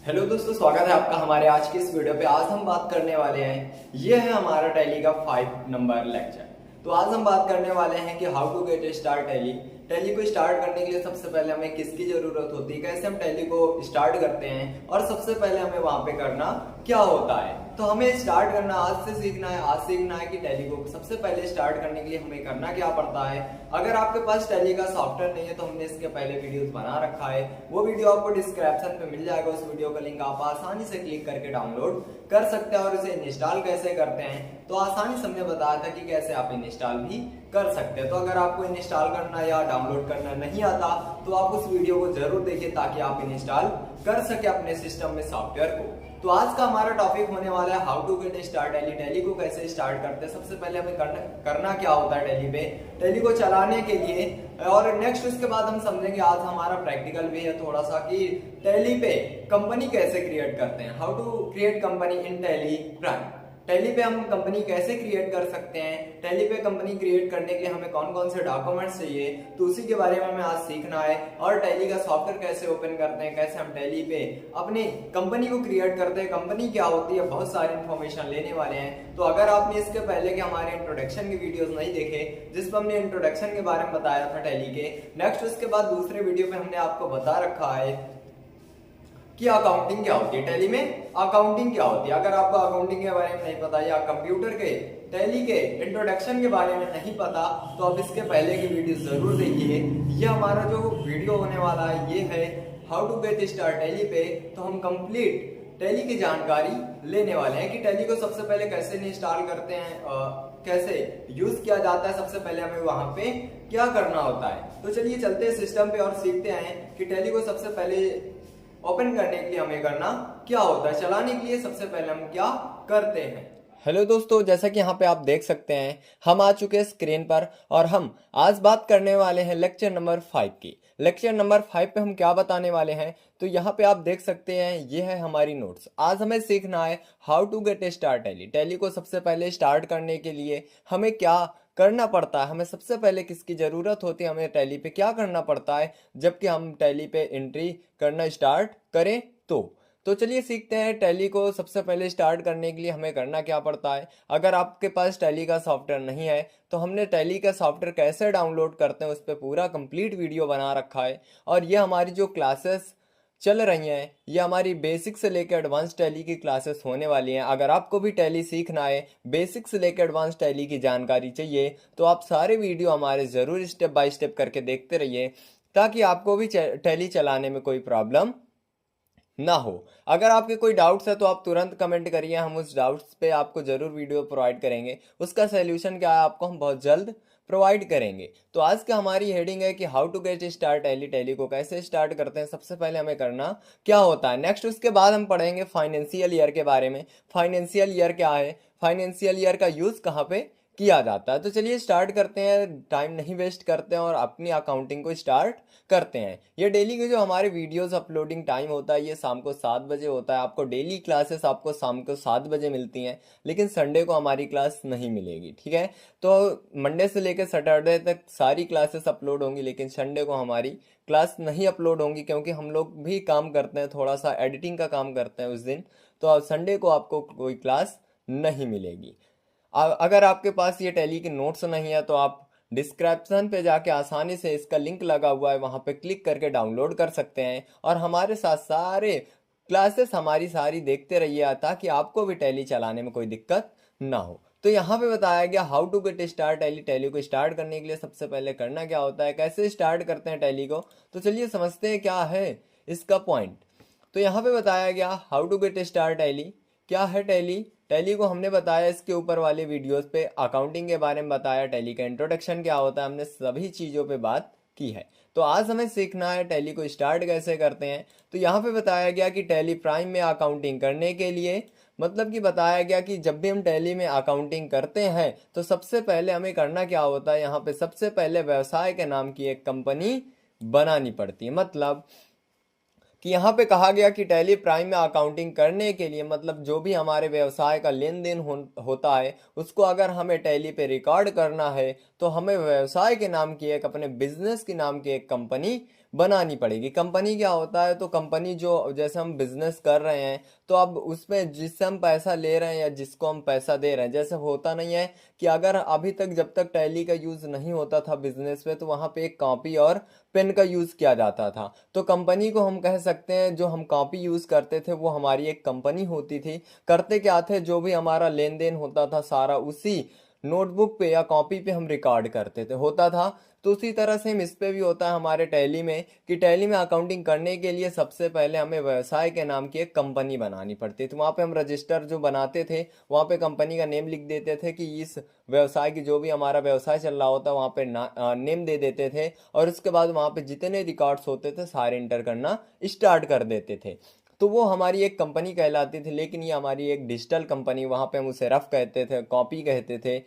Hello दोस्तों, स्वागत है आपका हमारे आज की इस वीडियो पे। आज हम बात करने वाले हैं, ये है हमारा टैली का 5 नंबर लेक्चर। तो आज हम बात करने वाले हैं कि how to get start Tally. Tally को स्टार्ट करने के लिए सबसे पहले हमें किसकी जरूरत होती है, कैसे हम टैली को स्टार्ट करते हैं और सबसे पहले हमें वहां पे करना क्या होता है। तो हमें स्टार्ट करना आज से सीखना है। आज सीखना है कि टैली को सबसे पहले स्टार्ट करने के लिए हमें करना क्या पड़ता है। अगर आपके पास टैली का सॉफ्टवेयर नहीं है तो हमने इसके पहले वीडियोस बना रखा है, वो वीडियो आपको डिस्क्रिप्शन पे मिल जाएगा। उस वीडियो का लिंक आप आसानी से क्लिक करके डाउनलोड कर सकते हैं। और इसे इंस्टॉल कैसे करते हैं तो आसानी से हमने बताया था कि कैसे आप इंस्टॉल भी कर सकते हैं। तो अगर आपको इंस्टॉल करना या डाउनलोड करना नहीं आता तो आप उस वीडियो को जरूर देखिए ताकि आप इंस्टॉल कर सके अपने सिस्टम में सॉफ्टवेयर को। तो आज का हमारा टॉपिक होने वाला है how to get start Tally. Tally को कैसे स्टार्ट करते हैं, सबसे पहले हमें करना क्या होता है टैली पे, टैली को चलाने के लिए। और नेक्स्ट उसके बाद हम समझेंगे, आज हमारा प्रैक्टिकल भी है थोड़ा सा, कि टैली पे कंपनी कैसे क्रिएट करते हैं, how to create company in Tally Prime. Tally पे हम कंपनी कैसे क्रिएट कर सकते हैं, टैली पे कंपनी क्रिएट करने के लिए हमें कौन कौन से डॉक्यूमेंट्स चाहिए, तो उसी के बारे में हमें आज सीखना है। और टैली का सॉफ्टवेयर कैसे ओपन करते हैं, कैसे हम टैली पे अपनी कंपनी को क्रिएट करते हैं, कंपनी क्या होती है, बहुत सारी इंफॉर्मेशन लेने वाले हैं। तो अगर आपने इसके पहले के हमारे इंट्रोडक्शन के वीडियोस नहीं देखे, जिस पर हमने इंट्रोडक्शन के बारे में बताया था टैली के, नेक्स्ट उसके बाद दूसरे वीडियो पे हमने आपको बता रखा है कि अकाउंटिंग क्या होती है। टैली में अकाउंटिंग क्या होती है। अगर आपको अकाउंटिंग के बारे में नहीं पता या कंप्यूटर के टैली के इंट्रोडक्शन के बारे में नहीं पता तो आप इसके पहले की वीडियो जरूर देखिए। ये हमारा जो वीडियो होने वाला है ये है how to get start Tally पे। तो हम कंप्लीट टैली की जानकारी लेने वाले हैं कि टैली को सबसे पहले कैसे इंस्टॉल करते हैं, कैसे यूज किया जाता है, सबसे पहले हमें वहां पे क्या करना होता है। तो चलिए चलते हैं सिस्टम पे और सीखते हैं कि टैली को सबसे पहले ओपन करने के लिए हमें करना क्या होता है, चलाने के लिए सबसे पहले हम क्या करते हैं। हेलो दोस्तों, जैसा कि यहाँ पे आप देख सकते हैं हम आ चुके हैं स्क्रीन पर और हम आज बात करने वाले हैं लेक्चर नंबर 5 की। लेक्चर नंबर 5 पे हम क्या बताने वाले हैं, तो यहाँ पे आप देख सकते हैं ये है हमारी नोट्स। आज हमें सीखना है how to get start Tally. Tally को सबसे पहले स्टार्ट करने के लिए हमें क्या करना पड़ता है, हमें सबसे पहले किसकी ज़रूरत होती है, हमें टैली पे क्या करना पड़ता है जबकि हम टैली पे एंट्री करना स्टार्ट करें। तो चलिए सीखते हैं टैली को सबसे पहले स्टार्ट करने के लिए हमें करना क्या पड़ता है। अगर आपके पास टैली का सॉफ्टवेयर नहीं है तो हमने टैली का सॉफ्टवेयर कैसे डाउनलोड करते हैं उस पर पूरा कंप्लीट वीडियो बना रखा है। और ये हमारी जो क्लासेस चल रही हैं ये हमारी बेसिक से लेकर एडवांस टैली की क्लासेस होने वाली हैं। अगर आपको भी टैली सीखना है, बेसिक से लेकर एडवांस टैली की जानकारी चाहिए, तो आप सारे वीडियो हमारे ज़रूर स्टेप बाय स्टेप करके देखते रहिए ताकि आपको भी टैली चलाने में कोई प्रॉब्लम ना हो। अगर आपके कोई डाउट्स है तो आप तुरंत कमेंट करिए, हम उस डाउट्स पे आपको ज़रूर वीडियो प्रोवाइड करेंगे। उसका सॉल्यूशन क्या है आपको हम बहुत जल्द प्रोवाइड करेंगे। तो आज का हमारी हेडिंग है कि how to get start Tally. Tally को कैसे स्टार्ट करते हैं, सबसे पहले हमें करना क्या होता है। नेक्स्ट उसके बाद हम पढ़ेंगे फाइनेंशियल ईयर के बारे में। फाइनेंशियल ईयर क्या है, फाइनेंशियल ईयर का यूज़ कहाँ पे किया जाता है। तो चलिए स्टार्ट करते हैं, टाइम नहीं वेस्ट करते हैं और अपनी अकाउंटिंग को स्टार्ट करते हैं। ये डेली के जो हमारे वीडियोस अपलोडिंग टाइम होता है ये शाम को 7 बजे होता है। आपको डेली क्लासेस आपको शाम को 7 बजे मिलती हैं, लेकिन संडे को हमारी क्लास नहीं मिलेगी, ठीक है। तो मंडे से लेकर सैटरडे तक सारी क्लासेस अपलोड होंगी, लेकिन संडे को हमारी क्लास नहीं अपलोड होंगी क्योंकि हम लोग भी काम करते हैं, थोड़ा सा एडिटिंग का काम करते हैं उस दिन। तो संडे को आपको कोई क्लास नहीं मिलेगी। अगर आपके पास ये टैली के नोट्स नहीं है तो आप डिस्क्रिप्शन पे जाके आसानी से इसका लिंक लगा हुआ है वहाँ पे क्लिक करके डाउनलोड कर सकते हैं और हमारे साथ सारे क्लासेस हमारी सारी देखते रहिए ताकि आपको भी टैली चलाने में कोई दिक्कत ना हो। तो यहाँ पे बताया गया how to get start Tally. Tally को स्टार्ट करने के लिए सबसे पहले करना क्या होता है, कैसे स्टार्ट करते हैं टैली को। तो चलिए समझते हैं क्या है इसका पॉइंट। तो यहाँ पे बताया गया how to get start Tally. क्या है टैली, टैली को हमने बताया इसके ऊपर वाले वीडियोस पे, अकाउंटिंग के बारे में बताया, टैली का इंट्रोडक्शन क्या होता है, हमने सभी चीज़ों पे बात की है। तो आज हमें सीखना है टैली को स्टार्ट कैसे करते हैं। तो यहाँ पे बताया गया कि टैली प्राइम में अकाउंटिंग करने के लिए, मतलब कि बताया गया कि जब भी हम टैली में अकाउंटिंग करते हैं तो सबसे पहले हमें करना क्या होता है, यहाँ पे सबसे पहले व्यवसाय के नाम की एक कंपनी बनानी पड़ती है। मतलब कि यहाँ पे कहा गया कि टैली प्राइम में अकाउंटिंग करने के लिए, मतलब जो भी हमारे व्यवसाय का लेन देन होता है उसको अगर हमें टैली पे रिकॉर्ड करना है तो हमें व्यवसाय के नाम की एक, अपने बिजनेस के नाम की एक कंपनी बनानी पड़ेगी। कंपनी क्या होता है, तो कंपनी जो जैसे हम बिजनेस कर रहे हैं तो अब उसमें जिससे हम पैसा ले रहे हैं या जिसको हम पैसा दे रहे हैं, जैसे होता नहीं है कि अगर अभी तक जब तक टैली का यूज नहीं होता था बिजनेस में, तो वहां पे एक कॉपी और पेन का यूज किया जाता था। तो कंपनी को हम कह सकते हैं, जो हम कॉपी यूज करते थे वो हमारी एक कंपनी होती थी। करते क्या थे, जो भी हमारा लेन देन होता था सारा उसी नोटबुक पे या कॉपी पे हम रिकॉर्ड करते थे, होता था। तो उसी तरह से हम इस पे भी होता है हमारे टैली में, कि टैली में अकाउंटिंग करने के लिए सबसे पहले हमें व्यवसाय के नाम की एक कंपनी बनानी पड़ती थी। वहाँ पे हम रजिस्टर जो बनाते थे, वहाँ पे कंपनी का नेम लिख देते थे कि इस व्यवसाय की, जो भी हमारा व्यवसाय चल रहा होता वहाँ पे नेम दे देते थे, और उसके बाद वहाँ पे जितने रिकॉर्ड्स होते थे सारे इंटर करना स्टार्ट कर देते थे। तो वो हमारी एक कंपनी कहलाती थी। लेकिन ये हमारी एक डिजिटल कंपनी, वहाँ पे हम उसे रफ कहते थे, कॉपी कहते थे।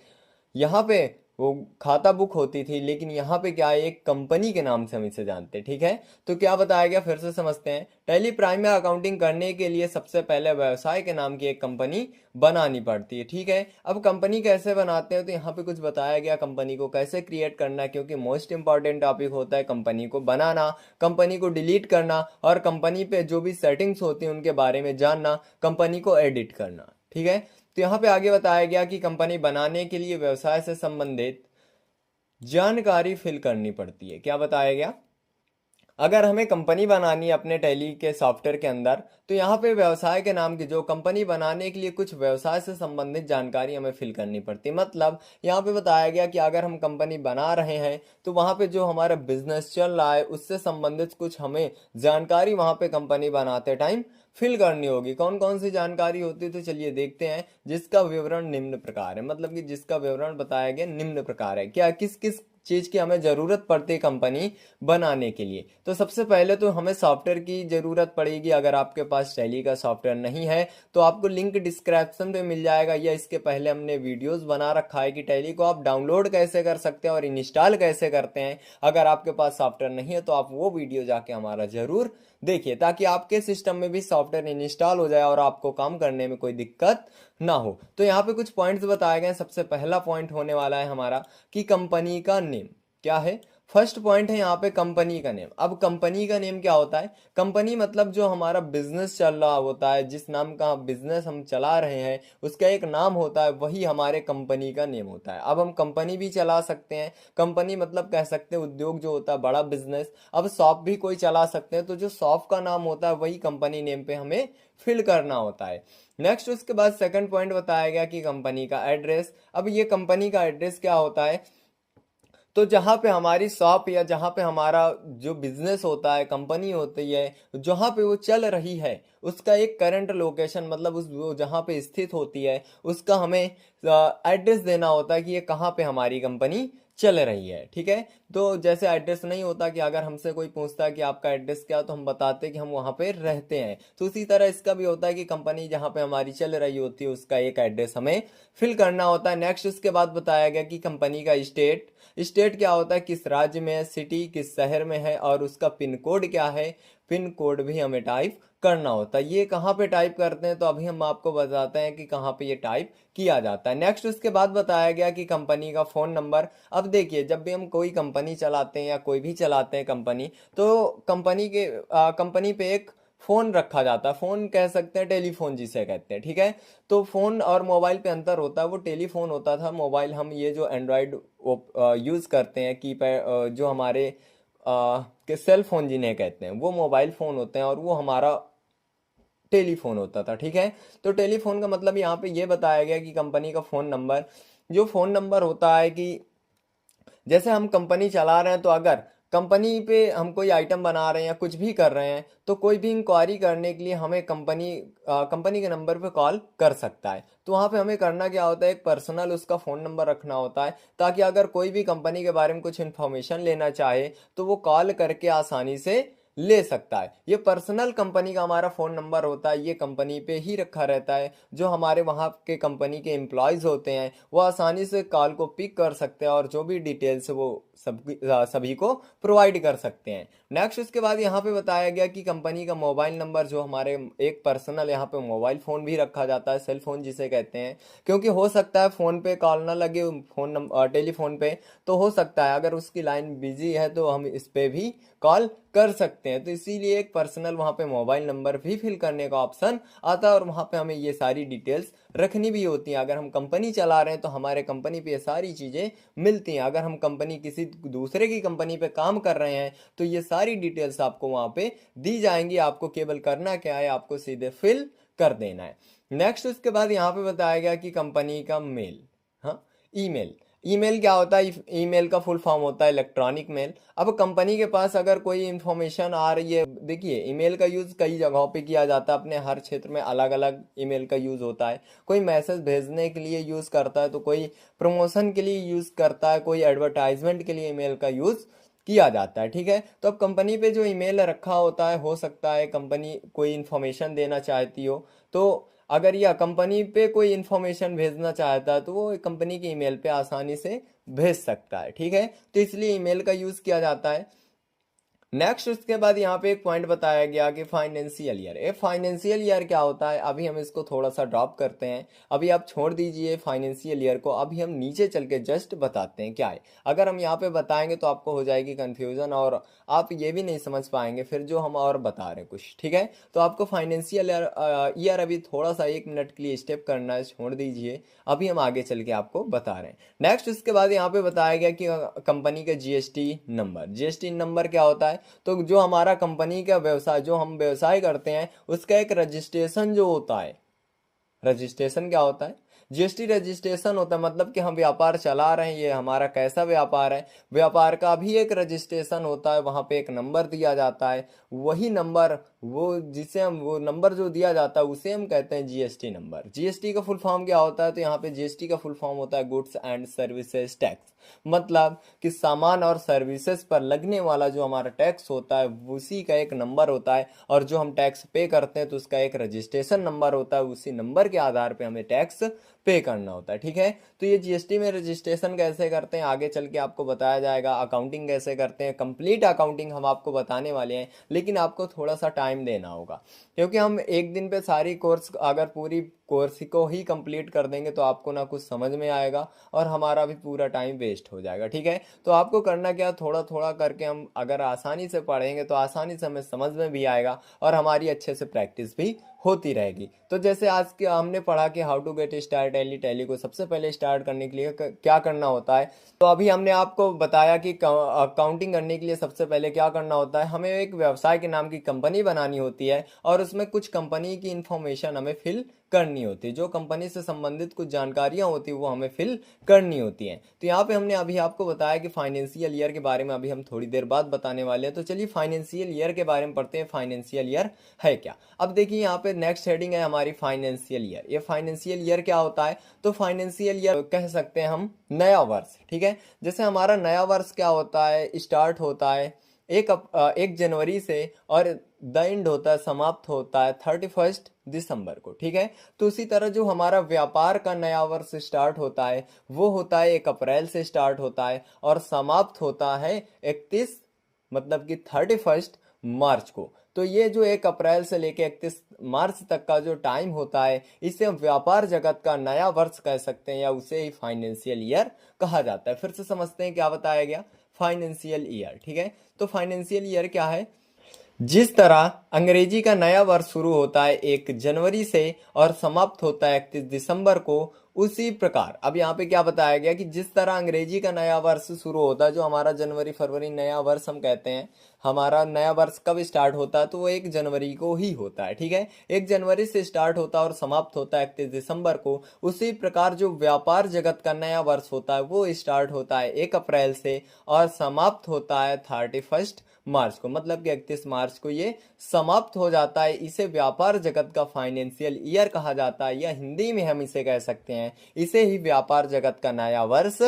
यहाँ पे वो खाता बुक होती थी, लेकिन यहाँ पे क्या है, एक कंपनी के नाम से हम इसे जानते हैं। ठीक है, तो क्या बताया गया फिर से समझते हैं। टैली प्राइम में अकाउंटिंग करने के लिए सबसे पहले व्यवसाय के नाम की एक कंपनी बनानी पड़ती है। ठीक है, अब कंपनी कैसे बनाते हैं, तो यहाँ पे कुछ बताया गया कंपनी को कैसे क्रिएट करना है, क्योंकि मोस्ट इंपॉर्टेंट टॉपिक होता है कंपनी को बनाना, कंपनी को डिलीट करना, और कंपनी पे जो भी सेटिंग्स होती हैं उनके बारे में जानना, कंपनी को एडिट करना। ठीक है, तो यहाँ पे आगे बताया गया कि कंपनी बनाने के लिए व्यवसाय से संबंधित जानकारी फिल करनी पड़ती है। क्या बताया गया, अगर हमें कंपनी बनानी है अपने टैली के सॉफ्टवेयर के अंदर, तो यहाँ पे व्यवसाय के नाम की, जो कंपनी बनाने के लिए कुछ व्यवसाय से संबंधित जानकारी हमें फिल करनी पड़ती है। मतलब यहाँ पे बताया गया कि अगर हम कंपनी बना रहे हैं तो वहाँ पे जो हमारा बिजनेस चल रहा है उससे संबंधित कुछ हमें जानकारी वहाँ पे कंपनी बनाते टाइम फिल करनी होगी। कौन कौन सी जानकारी होती है, तो चलिए देखते हैं। जिसका विवरण निम्न प्रकार है, मतलब कि जिसका विवरण बताया गया निम्न प्रकार है। क्या किस किस चीज की हमें जरूरत पड़ती है कंपनी बनाने के लिए, तो सबसे पहले तो हमें सॉफ्टवेयर की जरूरत पड़ेगी। अगर आपके पास टैली का सॉफ्टवेयर नहीं है तो आपको लिंक डिस्क्रिप्शन में मिल जाएगा, या इसके पहले हमने वीडियोस बना रखा है कि टैली को आप डाउनलोड कैसे कर सकते हैं और इंस्टॉल कैसे करते हैं। अगर आपके पास सॉफ्टवेयर नहीं है तो आप वो वीडियो जाके हमारा जरूर देखिए, ताकि आपके सिस्टम में भी सॉफ्टवेयर इंस्टॉल हो जाए और आपको काम करने में कोई दिक्कत ना हो। तो यहाँ पे कुछ पॉइंट्स बताए गए। सबसे पहला पॉइंट होने वाला है हमारा कि कंपनी का नेम क्या है। फर्स्ट पॉइंट है यहाँ पे कंपनी का नेम। अब कंपनी का नेम क्या होता है, कंपनी मतलब जो हमारा बिजनेस चल रहा होता है, जिस नाम का बिजनेस हम चला रहे हैं उसका एक नाम होता है, वही हमारे कंपनी का नेम होता है। अब हम कंपनी भी चला सकते हैं, कंपनी मतलब कह सकते हैं उद्योग जो होता है, बड़ा बिजनेस। अब शॉप भी कोई चला सकते हैं, तो जो शॉप का नाम होता है वही कंपनी नेम पे हमें फिल करना होता है। नेक्स्ट उसके बाद सेकंड पॉइंट बताया गया कि कंपनी का एड्रेस। अब ये कंपनी का एड्रेस क्या होता है, तो जहाँ पे हमारी शॉप या जहाँ पे हमारा जो बिजनेस होता है, कंपनी होती है, जहाँ पे वो चल रही है उसका एक करंट लोकेशन, मतलब उस वो जहाँ पे स्थित होती है उसका हमें एड्रेस देना होता है कि ये कहाँ पे हमारी कंपनी चल रही है। ठीक है, तो जैसे एड्रेस नहीं होता कि अगर हमसे कोई पूछता है कि आपका एड्रेस क्या, तो हम बताते हैं कि हम वहाँ पे रहते हैं। तो उसी तरह इसका भी होता है कि कंपनी जहाँ पे हमारी चल रही होती है उसका एक एड्रेस हमें फिल करना होता है। नेक्स्ट उसके बाद बताया गया कि कंपनी का स्टेट। स्टेट क्या होता है, किस राज्य में है, सिटी किस शहर में है, और उसका पिन कोड क्या है, पिन कोड भी हमें टाइप करना होता है। ये कहाँ पे टाइप करते हैं, तो अभी हम आपको बताते हैं कि कहाँ पे ये टाइप किया जाता है। नेक्स्ट उसके बाद बताया गया कि कंपनी का फोन नंबर। अब देखिए, जब भी हम कोई कंपनी चलाते हैं या कोई भी चलाते हैं कंपनी, तो कंपनी पे एक फोन रखा जाता है, फोन कह सकते हैं, टेलीफोन जिसे कहते हैं। ठीक है, तो फोन और मोबाइल पे अंतर होता है। वो टेलीफोन होता था, मोबाइल हम ये जो एंड्रॉयड यूज करते हैं, कीपैड जो हमारे के सेल फोन जिन्हें कहते हैं, वो मोबाइल फोन होते हैं, और वो हमारा टेलीफोन होता था। ठीक है, तो टेलीफोन का मतलब यहाँ पे ये बताया गया कि कंपनी का फोन नंबर, जो फोन नंबर होता है कि जैसे हम कंपनी चला रहे हैं, तो अगर कंपनी पे हम कोई आइटम बना रहे हैं या कुछ भी कर रहे हैं, तो कोई भी इंक्वायरी करने के लिए हमें कंपनी के नंबर पे कॉल कर सकता है। तो वहाँ पे हमें करना क्या होता है, एक पर्सनल उसका फ़ोन नंबर रखना होता है, ताकि अगर कोई भी कंपनी के बारे में कुछ इन्फॉर्मेशन लेना चाहे तो वो कॉल करके आसानी से ले सकता है। ये पर्सनल कंपनी का हमारा फ़ोन नंबर होता है, ये कंपनी पे ही रखा रहता है। जो हमारे वहाँ के कंपनी के एम्प्लॉयज़ होते हैं वो आसानी से कॉल को पिक कर सकते हैं, और जो भी डिटेल्स वो सभी को प्रोवाइड कर सकते हैं। नेक्स्ट उसके बाद यहाँ पे बताया गया कि कंपनी का मोबाइल नंबर, जो हमारे एक पर्सनल यहाँ पे मोबाइल फ़ोन भी रखा जाता है, सेल फोन जिसे कहते हैं, क्योंकि हो सकता है फ़ोन पे कॉल ना लगे, टेलीफोन पे, तो हो सकता है अगर उसकी लाइन बिजी है तो हम इस पे भी कॉल कर सकते हैं। तो इसीलिए एक पर्सनल वहाँ पे मोबाइल नंबर भी फिल करने का ऑप्शन आता है और वहाँ पे हमें ये सारी डिटेल्स रखनी भी होती हैं। अगर हम कंपनी चला रहे हैं तो हमारे कंपनी पे ये सारी चीज़ें मिलती हैं। अगर हम कंपनी किसी दूसरे की कंपनी पे काम कर रहे हैं तो ये सारी डिटेल्स आपको वहाँ पे दी जाएंगी। आपको केवल करना क्या है, आपको सीधे फिल कर देना है। नेक्स्ट उसके बाद यहाँ पे बताया गया कि कंपनी का मेल, हाँ, ईमेल। ईमेल क्या होता है? ईमेल का फुल फॉर्म होता है इलेक्ट्रॉनिक मेल। अब कंपनी के पास अगर कोई इंफॉर्मेशन आ रही है, देखिए ईमेल का यूज़ कई जगहों पे किया जाता है, अपने हर क्षेत्र में अलग अलग ईमेल का यूज़ होता है। कोई मैसेज भेजने के लिए यूज़ करता है, तो कोई प्रमोशन के लिए यूज़ करता है, कोई एडवर्टाइजमेंट के लिए ईमेल का यूज़ किया जाता है। ठीक है, तो अब कंपनी पे जो ईमेल रखा होता है, हो सकता है कंपनी कोई इन्फॉर्मेशन देना चाहती हो, तो अगर यह कंपनी पे कोई इन्फॉर्मेशन भेजना चाहता है तो वो कंपनी के ईमेल पे आसानी से भेज सकता है। ठीक है, तो इसलिए ईमेल का यूज़ किया जाता है। नेक्स्ट उसके बाद यहाँ पे एक पॉइंट बताया गया कि फाइनेंशियल ईयर। ये फाइनेंशियल ईयर क्या होता है, अभी हम इसको थोड़ा सा ड्रॉप करते हैं। अभी आप छोड़ दीजिए फाइनेंशियल ईयर को, अभी हम नीचे चल के जस्ट बताते हैं क्या है। अगर हम यहाँ पे बताएंगे तो आपको हो जाएगी कंफ्यूजन और आप ये भी नहीं समझ पाएंगे फिर जो हम और बता रहे हैं कुछ। ठीक है, तो आपको फाइनेंशियल ईयर अभी थोड़ा सा 1 मिनट के लिए स्टेप करना है, छोड़ दीजिए। अभी हम आगे चल के आपको बता रहे हैं। नेक्स्ट उसके बाद यहाँ पे बताया गया कि कंपनी का जीएसटी नंबर। जीएसटी नंबर क्या होता है? तो जो हमारा कंपनी का व्यवसाय, जो हम व्यवसाय करते हैं, उसका एक रजिस्ट्रेशन जो होता है। रजिस्ट्रेशन क्या होता है? जीएसटी रजिस्ट्रेशन होता है, मतलब कि हम व्यापार चला रहे हैं, ये हमारा कैसा व्यापार है, व्यापार का भी एक रजिस्ट्रेशन होता है। वहाँ पे एक नंबर दिया जाता है, वही नंबर, वो जिसे हम, वो नंबर जो दिया जाता है उसे हम कहते हैं जीएसटी नंबर। जीएसटी का फुल फॉर्म क्या होता है? तो यहाँ पे जीएसटी का फुल फॉर्म होता है गुड्स एंड सर्विसेज टैक्स। मतलब कि सामान और सर्विसेज पर लगने वाला जो हमारा टैक्स होता है उसी का एक नंबर होता है, और जो हम टैक्स पे करते हैं तो उसका एक रजिस्ट्रेशन नंबर होता है। उसी नंबर के आधार पे हमें टैक्स पे करना होता है। ठीक है, तो ये जीएसटी में रजिस्ट्रेशन कैसे करते हैं आगे चल के आपको बताया जाएगा। अकाउंटिंग कैसे करते हैं, कंप्लीट अकाउंटिंग हम आपको बताने वाले हैं, लेकिन आपको थोड़ा सा टाइम देना होगा, क्योंकि हम एक दिन पे सारी कोर्स, अगर पूरी कोर्स को ही कंप्लीट कर देंगे तो आपको ना कुछ समझ में आएगा और हमारा भी पूरा टाइम वेस्ट हो जाएगा। ठीक है, तो आपको करना क्या, थोड़ा थोड़ा करके हम अगर आसानी से पढ़ेंगे तो आसानी से हमें समझ में भी आएगा और हमारी अच्छे से प्रैक्टिस भी होती रहेगी। तो जैसे आज के हमने पढ़ा कि how to get start Tally. Tally को सबसे पहले स्टार्ट करने के लिए क्या करना होता है, तो अभी हमने आपको बताया कि अकाउंटिंग करने के लिए सबसे पहले क्या करना होता है। हमें एक व्यवसाय के नाम की कंपनी बनानी होती है और उसमें कुछ कंपनी की इंफॉर्मेशन हमें फिल करनी होती है। जो कंपनी से संबंधित कुछ जानकारियां होती है वो हमें फिल करनी होती हैं। तो यहाँ पे हमने अभी आपको बताया कि फाइनेंशियल ईयर के बारे में अभी हम थोड़ी देर बाद बताने वाले हैं। तो चलिए फाइनेंशियल ईयर के बारे में पढ़ते हैं, फाइनेंशियल ईयर है क्या। अब देखिए यहाँ पे नेक्स्ट हेडिंग है हमारी फाइनेंशियल ईयर। ये फाइनेंशियल ईयर क्या होता है? तो फाइनेंशियल ईयर कह सकते हैं हम नया वर्ष। ठीक है, जैसे हमारा नया वर्ष क्या होता है, स्टार्ट होता है 1 जनवरी से और द एंड होता है, समाप्त होता है 31 दिसंबर को। ठीक है, तो उसी तरह जो हमारा व्यापार का नया वर्ष स्टार्ट होता है वो होता है 1 अप्रैल से स्टार्ट होता है और समाप्त होता है 31, मतलब कि 31 मार्च को। तो ये जो 1 अप्रैल से लेके 31 मार्च तक का जो टाइम होता है इसे हम व्यापार जगत का नया वर्ष कह सकते हैं या उसे ही फाइनेंशियल ईयर कहा जाता है। फिर से समझते हैं क्या बताया गया, फाइनेंशियल ईयर। ठीक है, तो फाइनेंशियल ईयर क्या है? जिस तरह अंग्रेजी का नया वर्ष शुरू होता है 1 जनवरी से और समाप्त होता है 31 दिसंबर को, उसी प्रकार अब यहाँ पे क्या बताया गया कि जिस तरह अंग्रेजी का नया वर्ष शुरू होता है, जो हमारा जनवरी फरवरी नया वर्ष हम कहते हैं, हमारा नया वर्ष कब स्टार्ट होता है? तो वो 1 जनवरी को ही होता है। ठीक है, 1 जनवरी से स्टार्ट होता है और समाप्त होता है 31 दिसंबर को। उसी प्रकार जो व्यापार जगत का नया वर्ष होता है वो स्टार्ट होता है 1 अप्रैल से और समाप्त होता है 31 मार्च को, मतलब कि 31 मार्च को ये समाप्त हो जाता है। इसे व्यापार जगत का फाइनेंशियल ईयर कहा जाता है, या हिंदी में हम इसे कह सकते हैं, इसे ही व्यापार जगत का नया वर्ष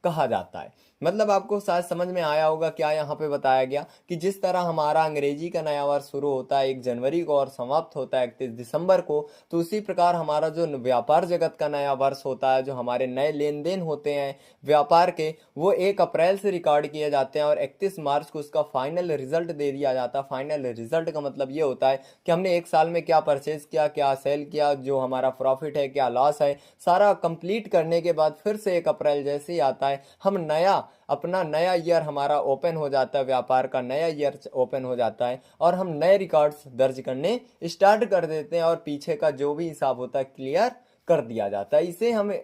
कहा जाता है। मतलब आपको शायद समझ में आया होगा क्या यहाँ पे बताया गया कि जिस तरह हमारा अंग्रेजी का नया वर्ष शुरू होता है 1 जनवरी को और समाप्त होता है 31 दिसंबर को, तो उसी प्रकार हमारा जो व्यापार जगत का नया वर्ष होता है, जो हमारे नए लेन देन होते हैं व्यापार के, वो 1 अप्रैल से रिकॉर्ड किए जाते हैं और 31 मार्च को उसका फाइनल रिजल्ट दे दिया जाता है। फाइनल रिजल्ट का मतलब ये होता है कि हमने एक साल में क्या परचेज किया, क्या सेल किया, जो हमारा प्रॉफिट है, क्या लॉस है, सारा कंप्लीट करने के बाद फिर से 1 अप्रैल जैसे ही आता है हम नया अपना नया ईयर हमारा ओपन हो जाता है, व्यापार का नया ईयर ओपन हो जाता है और हम नए रिकॉर्ड्स दर्ज करने स्टार्ट कर देते हैं और पीछे का जो भी हिसाब होता है क्लियर कर दिया जाता है। इसे हमें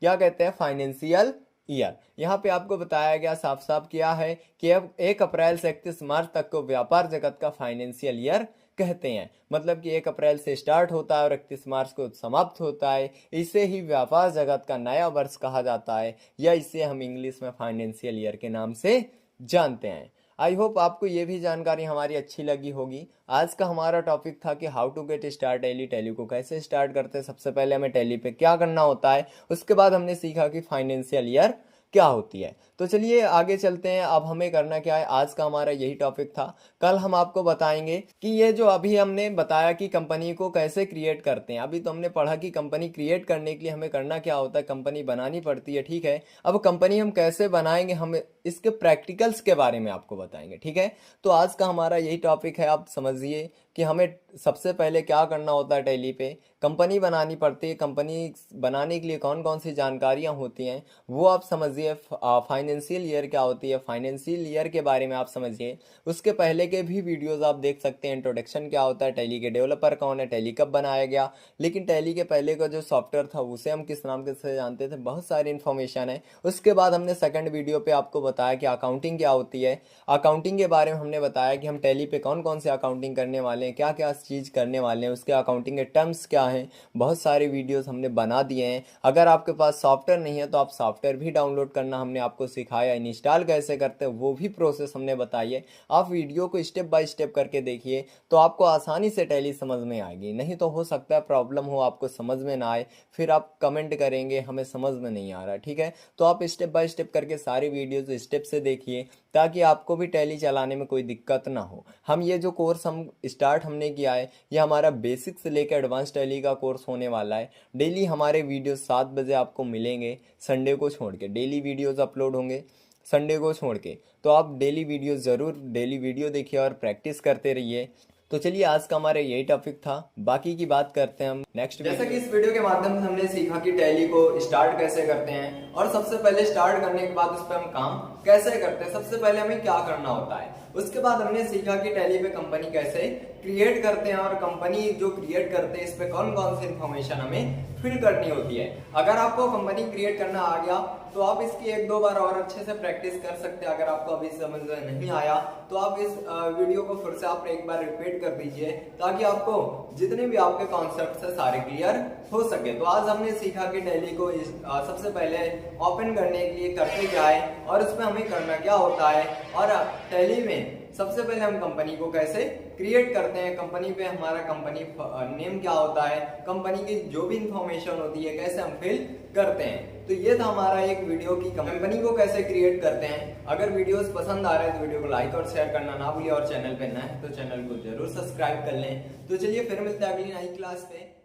क्या कहते हैं, फाइनेंशियल ईयर। यहाँ पे आपको बताया गया साफ साफ क्या है कि अब 1 अप्रैल से 31 मार्च तक को व्यापार जगत का फाइनेंशियल ईयर कहते हैं। मतलब कि 1 अप्रैल से स्टार्ट होता है और 31 मार्च को समाप्त होता है। इसे ही व्यापार जगत का नया वर्ष कहा जाता है, या इसे हम इंग्लिश में फाइनेंशियल ईयर के नाम से जानते हैं। आई होप आपको ये भी जानकारी हमारी अच्छी लगी होगी। आज का हमारा टॉपिक था कि how to get start Tally, Tally को कैसे स्टार्ट करते हैं, सबसे पहले हमें टैली पे क्या करना होता है, उसके बाद हमने सीखा कि फाइनेंशियल ईयर क्या होती है। तो चलिए आगे चलते हैं। अब हमें करना क्या है, आज का हमारा यही टॉपिक था। कल हम आपको बताएंगे कि ये जो अभी हमने बताया कि कंपनी को कैसे क्रिएट करते हैं, अभी तो हमने पढ़ा कि कंपनी क्रिएट करने के लिए हमें करना क्या होता है, कंपनी बनानी पड़ती है, ठीक है। अब कंपनी हम कैसे बनाएंगे, हम इसके प्रैक्टिकल्स के बारे में आपको बताएंगे, ठीक है। तो आज का हमारा यही टॉपिक है। आप समझिए कि हमें सबसे पहले क्या करना होता है, टैली पे कंपनी बनानी पड़ती है। कंपनी बनाने के लिए कौन कौन सी जानकारियां होती हैं वो आप समझिए। फाइनेंशियल ईयर क्या होती है, फाइनेंशियल ईयर के बारे में आप समझिए। उसके पहले के भी वीडियोस आप देख सकते हैं। इंट्रोडक्शन क्या होता है, टैली के डेवलपर कौन है, टैली कब बनाया गया, लेकिन टैली के पहले का जो सॉफ्टवेयर था उसे हम किस नाम के से जानते थे, बहुत सारी इन्फॉर्मेशन है। उसके बाद हमने सेकंड वीडियो पे आपको बताया कि अकाउंटिंग क्या होती है। अकाउंटिंग के बारे में हमने बताया कि हम टैली पे कौन कौन से अकाउंटिंग करने वाले हैं, क्या क्या चीज़ करने वाले हैं, उसके अकाउंटिंग के टर्म्स क्या हैं। बहुत सारे वीडियोस हमने बना दिए हैं। अगर आपके पास सॉफ्टवेयर नहीं है तो आप सॉफ्टवेयर भी डाउनलोड करना हमने आपको सिखाया, इंस्टॉल कैसे करते हैं वो भी प्रोसेस हमने बताई है। आप वीडियो को स्टेप बाय स्टेप करके देखिए तो आपको आसानी से टैली समझ में आएगी। नहीं तो हो सकता है प्रॉब्लम हो, आपको समझ में ना आए, फिर आप कमेंट करेंगे हमें समझ में नहीं आ रहा, ठीक है। तो आप स्टेप बाय स्टेप करके सारी वीडियोज स्टेप से देखिए ताकि आपको भी टैली चलाने में कोई दिक्कत ना हो। हम ये जो कोर्स हम स्टार्ट हमने किया है ये हमारा बेसिक से लेकर एडवांस टैली का कोर्स होने वाला है। डेली हमारे वीडियो 7 बजे आपको मिलेंगे, संडे को छोड़ के डेली वीडियोस अपलोड होंगे, संडे को छोड़ के। तो आप डेली वीडियो देखिए और प्रैक्टिस करते रहिए। तो चलिए आज का हमारा यही टॉपिक था, बाकी की बात करते हैं हम नेक्स्ट। जैसा कि इस वीडियो के माध्यम से हमने सीखा कि टैली को स्टार्ट कैसे करते हैं और सबसे पहले स्टार्ट करने के बाद उस पर हम काम कैसे करते हैं, सबसे पहले हमें क्या करना होता है। उसके बाद हमने सीखा कि टैली पे कंपनी कैसे क्रिएट करते हैं और कंपनी जो क्रिएट करते हैं इस पे कौन कौन सी इन्फॉर्मेशन हमें फिल करनी होती है। अगर आपको कंपनी क्रिएट करना आ गया तो आप इसकी 1-2 बार और अच्छे से प्रैक्टिस कर सकते हैं। अगर आपको अभी समझ में नहीं आया तो आप इस वीडियो को फिर से आप एक बार रिपीट कर दीजिए ताकि आपको जितने भी आपके कॉन्सेप्ट है सारे क्लियर हो सके। तो आज हमने सीखा कि टैली को सबसे पहले ओपन करने के लिए करते क्या है और उसमें हमें करना क्या होता है, और टैली में सबसे पहले हम कंपनी को कैसे क्रिएट करते हैं, कंपनी पे हमारा कंपनी नेम क्या होता है, कंपनी की जो भी इंफॉर्मेशन होती है कैसे हम फिल करते हैं। तो ये था हमारा एक वीडियो की कंपनी को कैसे क्रिएट करते हैं। अगर वीडियोस पसंद आ रहे हैं तो वीडियो को लाइक और शेयर करना ना भूलिए और चैनल पे नए हैं तो चैनल को जरूर सब्सक्राइब कर लें। तो चलिए फिर मिलते हैं अगली नई क्लास पे।